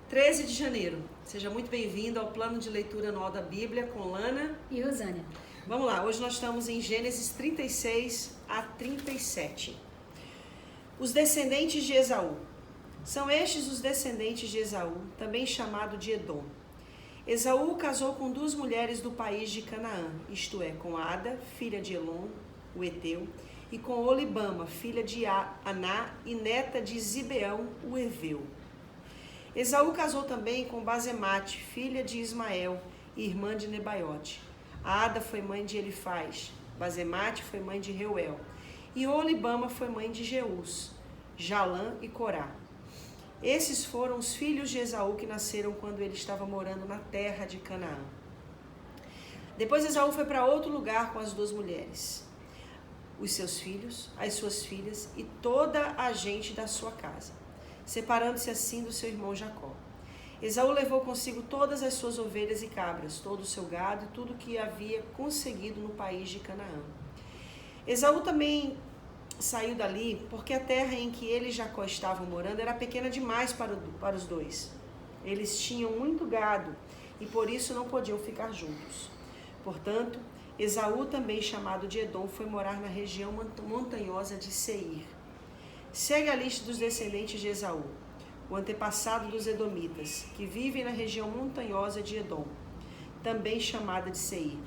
13 de janeiro. Seja muito bem-vindo ao plano de leitura anual da Bíblia com Lana e Rosânia. Vamos lá, hoje nós estamos em Gênesis 36 a 37. Os descendentes de Esaú. São estes os descendentes de Esaú, também chamado de Edom. Esaú casou com 2 mulheres do país de Canaã, isto é, com Ada, filha de Elon, o Eteu, e com Olibama, filha de Aná e neta de Zibeão, o Eveu. Esaú casou também com Basemate, filha de Ismael e irmã de Nebaiote. Ada foi mãe de Elifaz, Basemate foi mãe de Reuel, e Olibama foi mãe de Jeús, Jalã e Corá. Esses foram os filhos de Esaú que nasceram quando ele estava morando na terra de Canaã. Depois Esaú foi para outro lugar com as 2 mulheres, os seus filhos, as suas filhas e toda a gente da sua casa, separando-se assim do seu irmão Jacó. Esaú levou consigo todas as suas ovelhas e cabras, todo o seu gado e tudo o que havia conseguido no país de Canaã. Esaú também saiu dali porque a terra em que ele e Jacó estavam morando era pequena demais para os 2. Eles tinham muito gado e por isso não podiam ficar juntos. Portanto, Esaú, também chamado de Edom, foi morar na região montanhosa de Seir. Segue a lista dos descendentes de Esaú, o antepassado dos Edomitas, que vivem na região montanhosa de Edom, também chamada de Seir.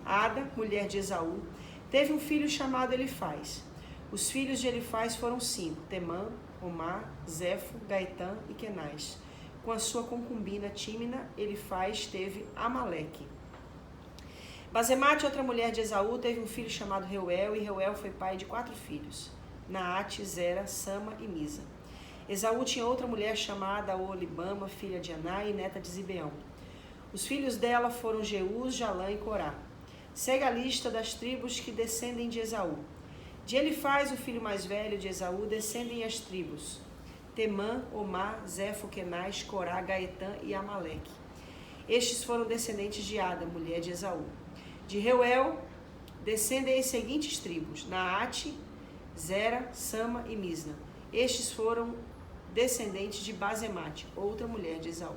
Ada, mulher de Esaú, teve um filho chamado Elifaz. Os filhos de Elifaz foram 5, Temã, Omar, Zefo, Gaitã e Kenaz. Com a sua concubina Tímina, Elifaz teve Amaleque. Basemate, outra mulher de Esaú, teve um filho chamado Reuel, e Reuel foi pai de 4 filhos, Naate, Zera, Sama e Misa. Esaú tinha outra mulher chamada Olibama, filha de Aná e neta de Zibeão. Os filhos dela foram Jeús, Jalã e Corá. Segue a lista das tribos que descendem de Esaú. De Elifaz, o filho mais velho de Esaú, descendem as tribos Temã, Omar, Zefo, Kenaz, Corá, Gaetã e Amaleque. Estes foram descendentes de Ada, mulher de Esaú. De Reuel, descendem as seguintes tribos: Naate, Zera, Sama e Misna. Estes foram descendentes de Basemate, outra mulher de Esaú.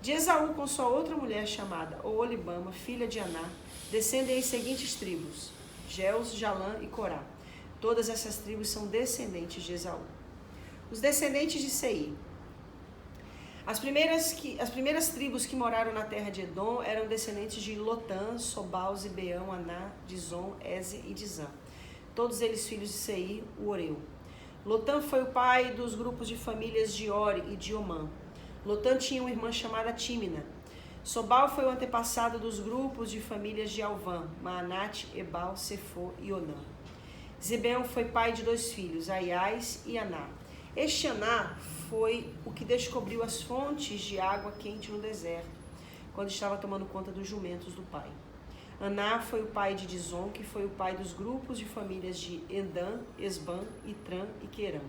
De Esaú, com sua outra mulher chamada Olibama, filha de Aná, descendem as seguintes tribos: Jeus, Jalã e Corá. Todas essas tribos são descendentes de Esaú. Os descendentes de Seir. As primeiras tribos que moraram na terra de Edom eram descendentes de Lotã, Sobal, Zibeão, Aná, Dizon, Eze e Dizã. Todos eles filhos de Seir, o Oreu. Lotã foi o pai dos grupos de famílias de Ori e de Omã. Lotã tinha uma irmã chamada Tímina. Sobal foi o antepassado dos grupos de famílias de Alvã, Maanate, Ebal, Sefô e Onã. Zibeão foi pai de 2 filhos, Aiás e Aná. Este Aná foi o que descobriu as fontes de água quente no deserto, quando estava tomando conta dos jumentos do pai. Aná foi o pai de Dizon, que foi o pai dos grupos de famílias de Endã, Esbã, Itrã e Querã.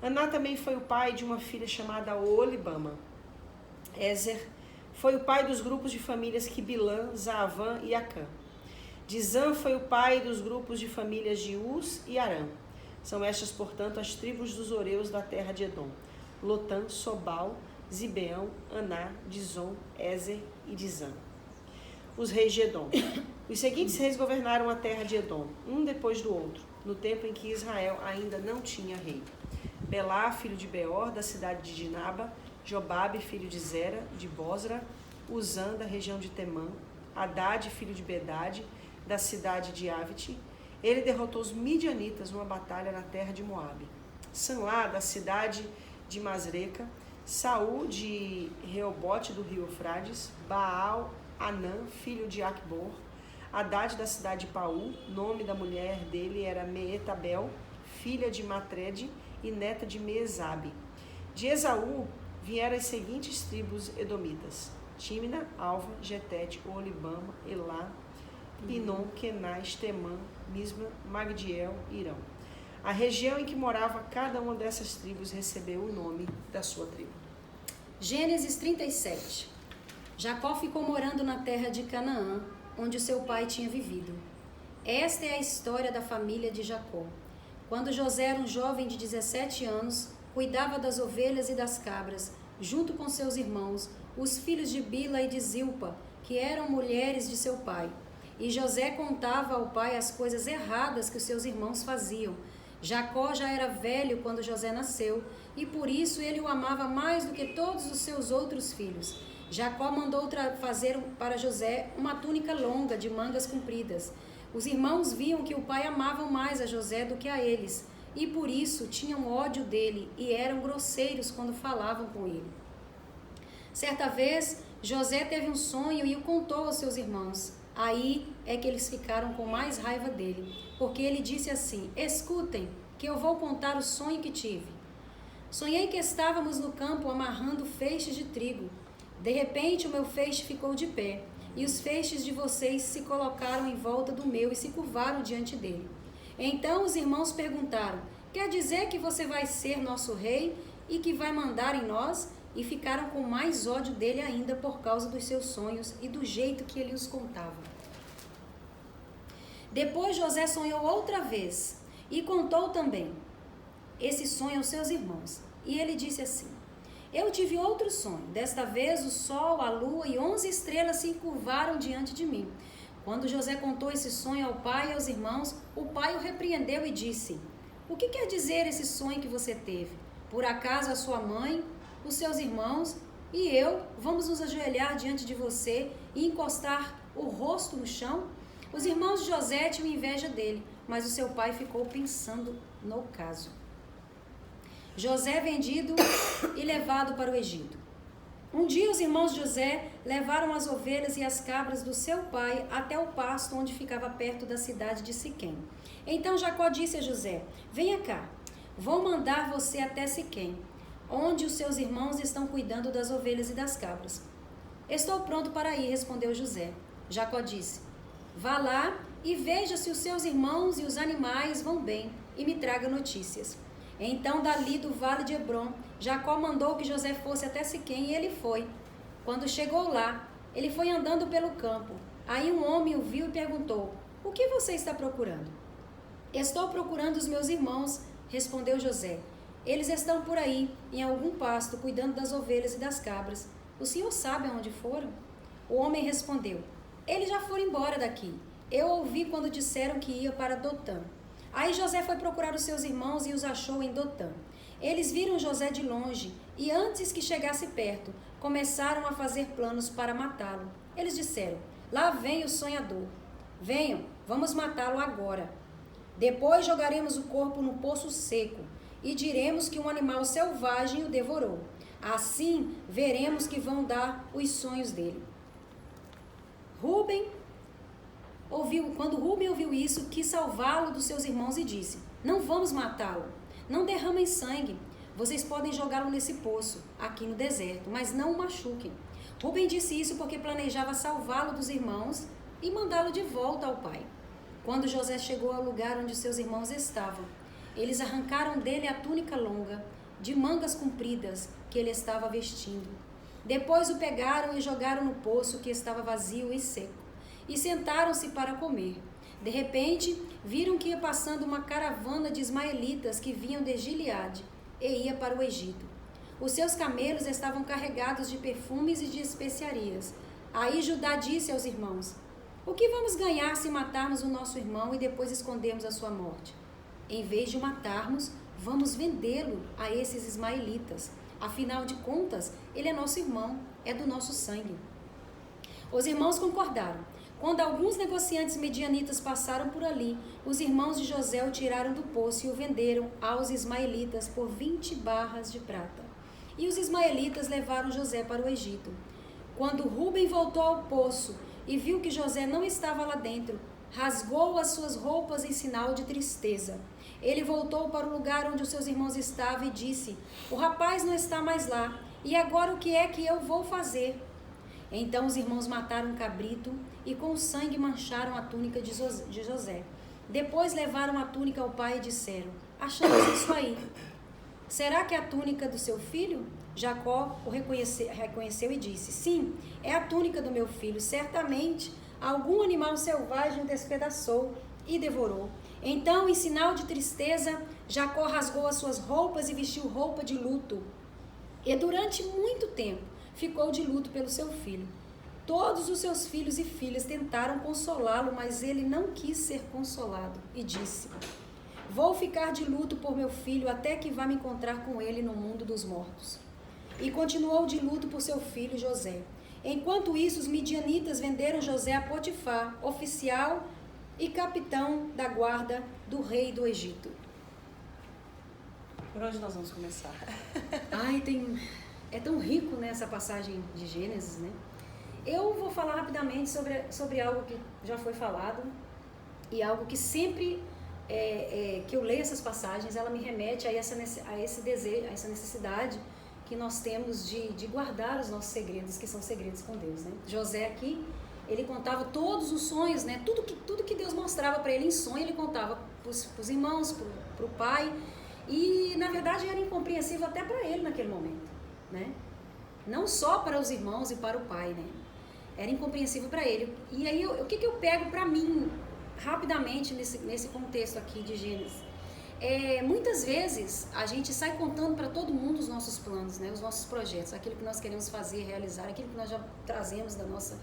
Aná também foi o pai de uma filha chamada Olibama. Ezer foi o pai dos grupos de famílias Quibilã, Zaavã e Acã. Dizã foi o pai dos grupos de famílias de Uz e Arã. São estas, portanto, as tribos dos Oreus da terra de Edom: Lotã, Sobal, Zibeão, Aná, Dizon, Ezer e Dizã. Os reis de Edom. Os seguintes reis governaram a terra de Edom, um depois do outro, no tempo em que Israel ainda não tinha rei. Belá, filho de Beor, da cidade de Dinaba; Jobabe, filho de Zera, de Bosra; Uzã, da região de Temã; Haddad, filho de Bedade, da cidade de Avite. Ele derrotou os midianitas numa batalha na terra de Moabe. Sanlá, da cidade de Masreca; Saul, de Reobote, do rio Eufrades; Baal, Anã, filho de Acbor; Haddad, da cidade de Paú, nome da mulher dele era Meetabel, filha de Matrede e neta de Meezabe. De Esaú vieram as seguintes tribos edomitas: Tímina, Alva, Getete, Olibama, Elá, Pinom, Kenaz, Temã, Misma, Magdiel e Irão. A região em que morava cada uma dessas tribos recebeu o nome da sua tribo. Gênesis 37. Jacó ficou morando na terra de Canaã, onde o seu pai tinha vivido. Esta é a história da família de Jacó. Quando José era um jovem de 17 anos, cuidava das ovelhas e das cabras, junto com seus irmãos, os filhos de Bila e de Zilpa, que eram mulheres de seu pai. E José contava ao pai as coisas erradas que os seus irmãos faziam. Jacó já era velho quando José nasceu, e por isso ele o amava mais do que todos os seus outros filhos. Jacó mandou fazer para José uma túnica longa de mangas compridas. Os irmãos viam que o pai amava mais a José do que a eles, e por isso tinham ódio dele e eram grosseiros quando falavam com ele. Certa vez, José teve um sonho e o contou aos seus irmãos. Aí é que eles ficaram com mais raiva dele, porque ele disse assim: escutem, que eu vou contar o sonho que tive. Sonhei que estávamos no campo amarrando feixes de trigo. De repente o meu feixe ficou de pé, e os feixes de vocês se colocaram em volta do meu e se curvaram diante dele. Então os irmãos perguntaram: quer dizer que você vai ser nosso rei e que vai mandar em nós? E ficaram com mais ódio dele ainda por causa dos seus sonhos e do jeito que ele os contava. Depois José sonhou outra vez e contou também esse sonho aos seus irmãos. E ele disse assim: eu tive outro sonho. Desta vez o sol, a lua e 11 estrelas se curvaram diante de mim. Quando José contou esse sonho ao pai e aos irmãos, o pai o repreendeu e disse: o que quer dizer esse sonho que você teve? Por acaso a sua mãe, os seus irmãos e eu vamos nos ajoelhar diante de você e encostar o rosto no chão? Os irmãos de José tinham inveja dele, mas o seu pai ficou pensando no caso. José vendido e levado para o Egito. Um dia os irmãos de José levaram as ovelhas e as cabras do seu pai até o pasto onde ficava perto da cidade de Siquém. Então Jacó disse a José: venha cá, vou mandar você até Siquém, onde os seus irmãos estão cuidando das ovelhas e das cabras. Estou pronto para ir, respondeu José. Jacó disse: vá lá e veja se os seus irmãos e os animais vão bem e me traga notícias. Então dali do vale de Hebrom, Jacó mandou que José fosse até Siquém e ele foi. Quando chegou lá, ele foi andando pelo campo. Aí um homem o viu e perguntou: o que você está procurando? Estou procurando os meus irmãos, respondeu José. Eles estão por aí, em algum pasto, cuidando das ovelhas e das cabras. O senhor sabe aonde foram? O homem respondeu: eles já foram embora daqui. Eu ouvi quando disseram que ia para Dotã. Aí José foi procurar os seus irmãos e os achou em Dotã. Eles viram José de longe e, antes que chegasse perto, começaram a fazer planos para matá-lo. Eles disseram: lá vem o sonhador. Venham, vamos matá-lo agora. Depois jogaremos o corpo no poço seco e diremos que um animal selvagem o devorou. Assim, veremos que vão dar os sonhos dele. Quando Rúben ouviu isso, quis salvá-lo dos seus irmãos e disse: não vamos matá-lo, não derramem sangue. Vocês podem jogá-lo nesse poço, aqui no deserto, mas não o machuquem. Rúben disse isso porque planejava salvá-lo dos irmãos e mandá-lo de volta ao pai. Quando José chegou ao lugar onde seus irmãos estavam, eles arrancaram dele a túnica longa, de mangas compridas, que ele estava vestindo. Depois o pegaram e jogaram no poço que estava vazio e seco, e sentaram-se para comer. De repente, viram que ia passando uma caravana de ismaelitas que vinham de Gileade e ia para o Egito. Os seus camelos estavam carregados de perfumes e de especiarias. Aí Judá disse aos irmãos: o que vamos ganhar se matarmos o nosso irmão e depois escondermos a sua morte? Em vez de o matarmos, vamos vendê-lo a esses ismaelitas. Afinal de contas, ele é nosso irmão, é do nosso sangue. Os irmãos concordaram. Quando alguns negociantes medianitas passaram por ali, os irmãos de José o tiraram do poço e o venderam aos ismaelitas por 20 barras de prata. E os ismaelitas levaram José para o Egito. Quando Rúben voltou ao poço e viu que José não estava lá dentro, rasgou as suas roupas em sinal de tristeza. Ele voltou para o lugar onde os seus irmãos estavam e disse: o rapaz não está mais lá, e agora o que é que eu vou fazer? Então os irmãos mataram um cabrito e com o sangue mancharam a túnica de José. Depois levaram a túnica ao pai e disseram: achamos isso aí. Será que é a túnica do seu filho? Jacó o reconheceu e disse: sim, é a túnica do meu filho. Certamente algum animal selvagem o despedaçou e devorou. Então, em sinal de tristeza, Jacó rasgou as suas roupas e vestiu roupa de luto. E durante muito tempo ficou de luto pelo seu filho. Todos os seus filhos e filhas tentaram consolá-lo, mas ele não quis ser consolado e disse: vou ficar de luto por meu filho até que vá me encontrar com ele no mundo dos mortos. E continuou de luto por seu filho José. Enquanto isso, os midianitas venderam José a Potifar, oficial e capitão da guarda do rei do Egito. Por onde nós vamos começar? Ai, é tão rico nessa passagem de Gênesis, né? Eu vou falar rapidamente sobre algo que já foi falado e algo que sempre que eu leio essas passagens, ela me remete a esse desejo, a essa necessidade que nós temos de guardar os nossos segredos, que são segredos com Deus, né? José aqui, ele contava todos os sonhos, né? Tudo que Deus mostrava para ele em sonho, ele contava para os irmãos, para o pai. E, na verdade, era incompreensível até para ele naquele momento, né? Não só para os irmãos e para o pai, né? Era incompreensível para ele. E aí, o que eu pego para mim, rapidamente, nesse contexto aqui de Gênesis? Muitas vezes, a gente sai contando para todo mundo os nossos planos, né? Os nossos projetos, aquilo que nós queremos fazer, realizar, aquilo que nós já trazemos da nossa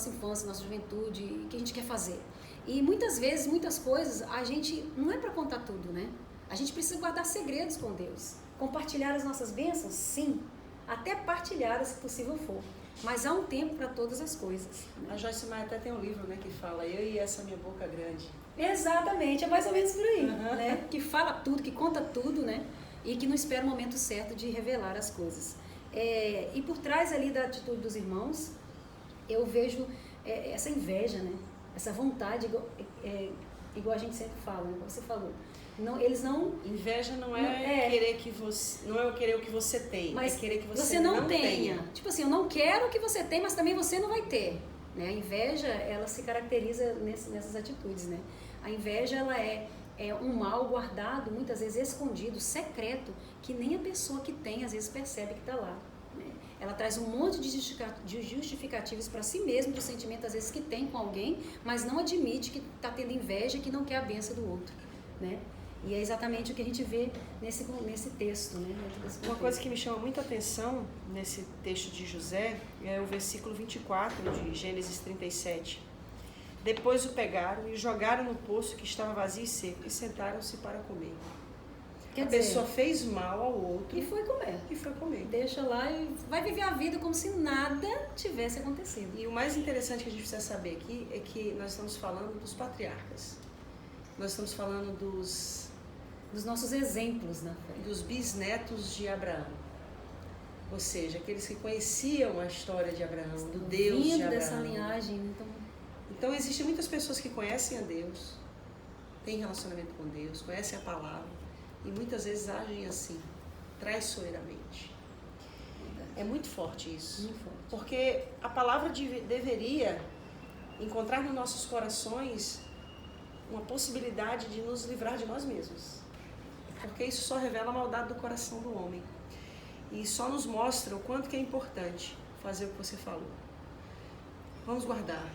infância, da nossa juventude, que a gente quer fazer. E muitas vezes, muitas coisas, a gente não é para contar tudo, né? A gente precisa guardar segredos com Deus. Compartilhar as nossas bênçãos? Sim. Até partilhar, se possível for. Mas há um tempo para todas as coisas. A Joyce Meyer até tem um livro, né, que fala Eu e Essa Minha Boca Grande. Exatamente, é mais ou menos por aí. Né? Que fala tudo, que conta tudo, né? E que não espera o momento certo de revelar as coisas. E por trás ali da atitude dos irmãos, eu vejo essa inveja, né? Essa vontade, igual a gente sempre fala, né? Como você falou. Não, eles não... Inveja não é querer que você... Não é querer o que você tem, mas é querer que você não tenha. Tipo assim, eu não quero o que você tem, mas também você não vai ter. Né? A inveja, ela se caracteriza nessas atitudes, né? A inveja, ela é um mal guardado, muitas vezes escondido, secreto, que nem a pessoa que tem, às vezes, percebe que está lá. Né? Ela traz um monte de justificativos para si mesmo, do sentimento, às vezes, que tem com alguém, mas não admite que está tendo inveja e que não quer a bênção do outro. Né? E é exatamente o que a gente vê nesse texto, né? Uma coisa que me chama muita atenção nesse texto de José é o versículo 24 de Gênesis 37. Depois o pegaram e o jogaram no poço que estava vazio e seco e sentaram-se para comer. A pessoa fez mal ao outro e foi comer. Deixa lá e vai viver a vida como se nada tivesse acontecido. E o mais interessante que a gente precisa saber aqui é que nós estamos falando dos patriarcas. Nós estamos falando dos nossos exemplos na fé. Dos bisnetos de Abraão. Ou seja, aqueles que conheciam a história de Abraão, do Deus de Abraão. Dessa linhagem. Então, existem muitas pessoas que conhecem a Deus, têm relacionamento com Deus, conhecem a palavra, e muitas vezes agem assim, traiçoeiramente. É muito forte isso. Muito forte. Porque a palavra deveria encontrar nos nossos corações uma possibilidade de nos livrar de nós mesmos. Porque isso só revela a maldade do coração do homem. E só nos mostra o quanto que é importante fazer o que você falou. Vamos guardar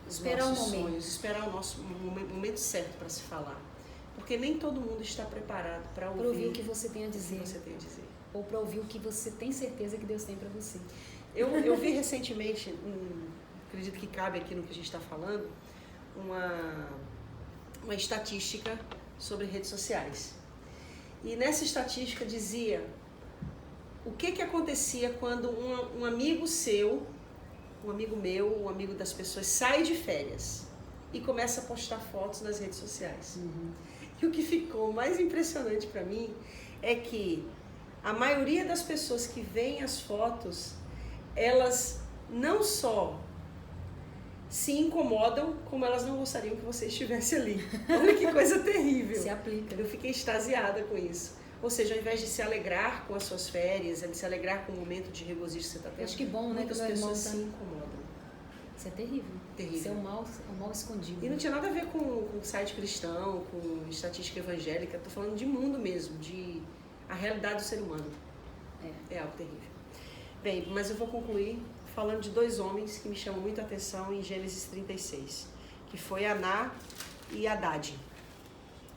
os nossos sonhos, esperar o nosso momento certo para se falar. Porque nem todo mundo está preparado para ouvir o que você tem a dizer. Ou para ouvir o que você tem certeza que Deus tem para você. Eu vi recentemente, acredito que cabe aqui no que a gente está falando, uma estatística sobre redes sociais. E nessa estatística dizia o que acontecia quando um amigo seu, um amigo meu, um amigo das pessoas sai de férias e começa a postar fotos nas redes sociais. E o que ficou mais impressionante para mim é que a maioria das pessoas que veem as fotos, elas não só se incomodam, como elas não gostariam que você estivesse ali. Olha que coisa terrível. Se aplica. Eu fiquei extasiada com isso. Ou seja, ao invés de se alegrar com as suas férias, de se alegrar com o momento de regozijo que você está tendo, acho que bom, né? Muitas pessoas se incomodam. Isso é terrível. Isso é um mal escondido. E não tinha nada a ver com site cristão, com estatística evangélica. Estou falando de mundo mesmo, de a realidade do ser humano. É algo terrível. Bem, mas eu vou concluir falando de dois homens que me chamam muita atenção em Gênesis 36, que foi Aná e Haddad.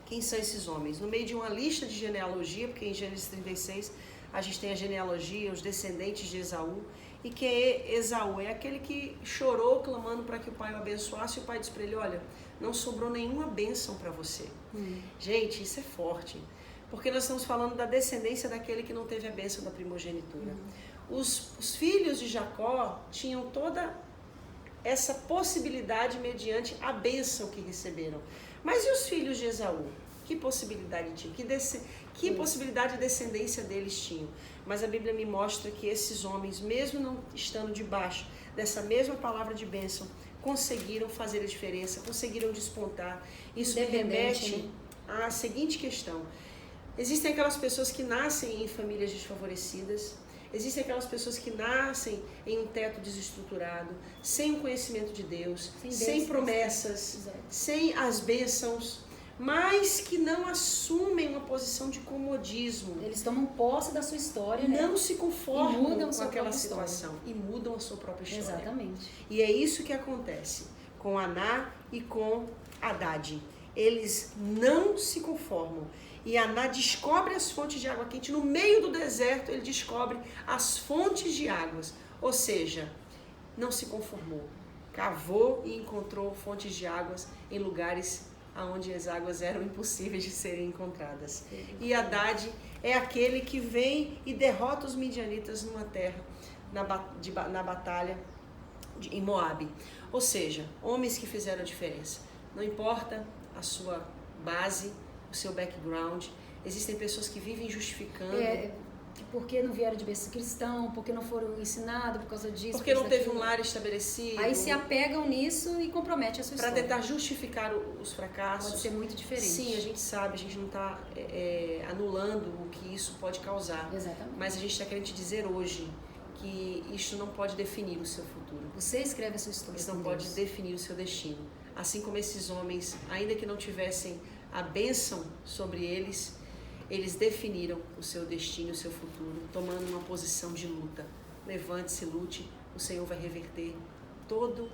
Quem são esses homens? No meio de uma lista de genealogia, porque em Gênesis 36 a gente tem a genealogia, os descendentes de Esaú. E quem é Esaú? É aquele que chorou clamando para que o pai o abençoasse, e o pai disse para ele, olha, não sobrou nenhuma bênção para você. Gente, isso é forte, porque nós estamos falando da descendência daquele que não teve a bênção da primogenitura. Os filhos de Jacó tinham toda essa possibilidade mediante a bênção que receberam. Mas e os filhos de Esaú? Que possibilidade tinham? Que possibilidade de descendência deles tinham? Mas a Bíblia me mostra que esses homens, mesmo não estando debaixo dessa mesma palavra de bênção, conseguiram fazer a diferença, conseguiram despontar. Isso me remete à seguinte questão. Existem aquelas pessoas que nascem em famílias desfavorecidas, existem aquelas pessoas que nascem em um teto desestruturado, sem o conhecimento de Deus, sem promessas, sem as bênçãos, mas que não assumem uma posição de comodismo. Eles tomam posse da sua história, né? Não se conformam com aquela situação e mudam a sua própria história. Exatamente. E é isso que acontece com Aná e com Haddad. Eles não se conformam. E Aná descobre as fontes de água quente. No meio do deserto, ele descobre as fontes de águas. Ou seja, não se conformou. Cavou e encontrou fontes de águas em lugares onde as águas eram impossíveis de serem encontradas. E Haddad é aquele que vem e derrota os midianitas numa terra, na batalha em Moabe. Ou seja, homens que fizeram a diferença. Não importa a sua base, o seu background, existem pessoas que vivem justificando. Porque não vieram de berço cristão, porque não foram ensinados por causa disso. Porque não teve um lar estabelecido. Aí se apegam nisso e comprometem a sua história. Para tentar justificar os fracassos. Pode ser muito diferente. Sim, a gente sabe, a gente não está anulando o que isso pode causar. Exatamente. Mas a gente está querendo te dizer hoje que isso não pode definir o seu futuro. Você escreve a sua história. Isso não pode definir o seu destino. Assim como esses homens, ainda que não tivessem a bênção sobre eles, eles definiram o seu destino, o seu futuro, tomando uma posição de luta. Levante-se, lute, o Senhor vai reverter toda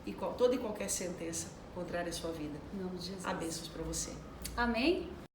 e qualquer sentença contrária à sua vida. Em nome de Jesus. Há bênçãos para você. Amém?